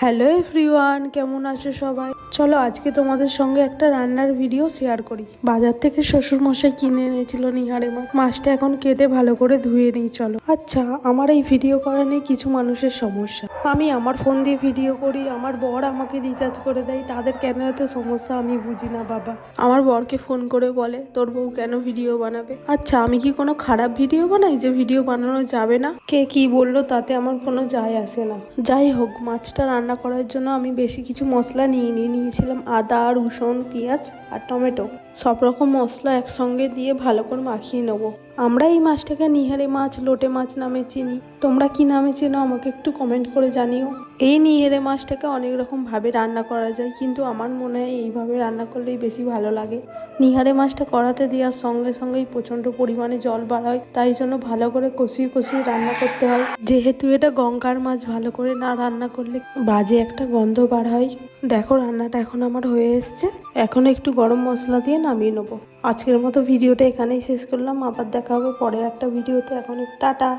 Hello everyone, কেমন আছো সবাই? চলো আজকে তোমাদের সঙ্গে একটা রান্নার ভিডিও শেয়ার করি। বাজার থেকে শ্বশুর মশাই কিনে এনেছিল নিহারে মাছ। মাছটা এখন কেটে ভালো করে ধুয়ে নিই। চলো। আচ্ছা, আমার এই ভিডিও করা নিয়ে কিছু মানুষের সমস্যা। আমি আমার ফোন দিয়ে ভিডিও করি, আমার বর আমাকে রিচার্জ করে দেয়, তাদের কেন এত সমস্যা আমি বুঝি না বাবা। আমার বরকে ফোন করে বলে তোর বউ কেন ভিডিও বানাবে। আচ্ছা, আমি কি কোনো খারাপ ভিডিও বানাই যে ভিডিও বানানো যাবে না? কে কি বললো তাতে আমার কোনো যায় আসে না। যাই হোক, মাছটা রান্না করার জন্য আমি বেশি কিছু মশলা নিয়েছিলাম আদা, রসুন, পেঁয়াজ আর টমেটো। সব রকম মশলা একসঙ্গে দিয়ে ভালো করে মাখিয়ে নেবো। আমরা এই মাছটাকে নিহারে মাছ, লোটে মাছ নামে চিনি। তোমরা কি নামে চেনো আমাকে একটু কমেন্ট করে জানিও। এই নিহারে মাছটাকে অনেক রকম ভাবে রান্না করা যায়, কিন্তু আমার মনে হয় এইভাবে রান্না করলেই বেশি ভালো লাগে। নিহারে মাছটা কড়াতে দেওয়ার সঙ্গে সঙ্গেই প্রচণ্ড পরিমাণে জল বার হয়, তাই জন্য ভালো করে কষিয়ে রান্না করতে হয়। যেহেতু এটা গঙ্গার মাছ, ভালো করে না রান্না করলে বাজে একটা গন্ধ বার হয়। দেখো, রান্নাটা এখন আমার হয়ে এসছে। এখন একটু গরম মশলা দিয়ে নামিয়ে নেবো। আজকের মতো ভিডিওটা এখানেই শেষ করলাম। আবার দেখা হবে পরে একটা ভিডিওতে। এখন টাটা।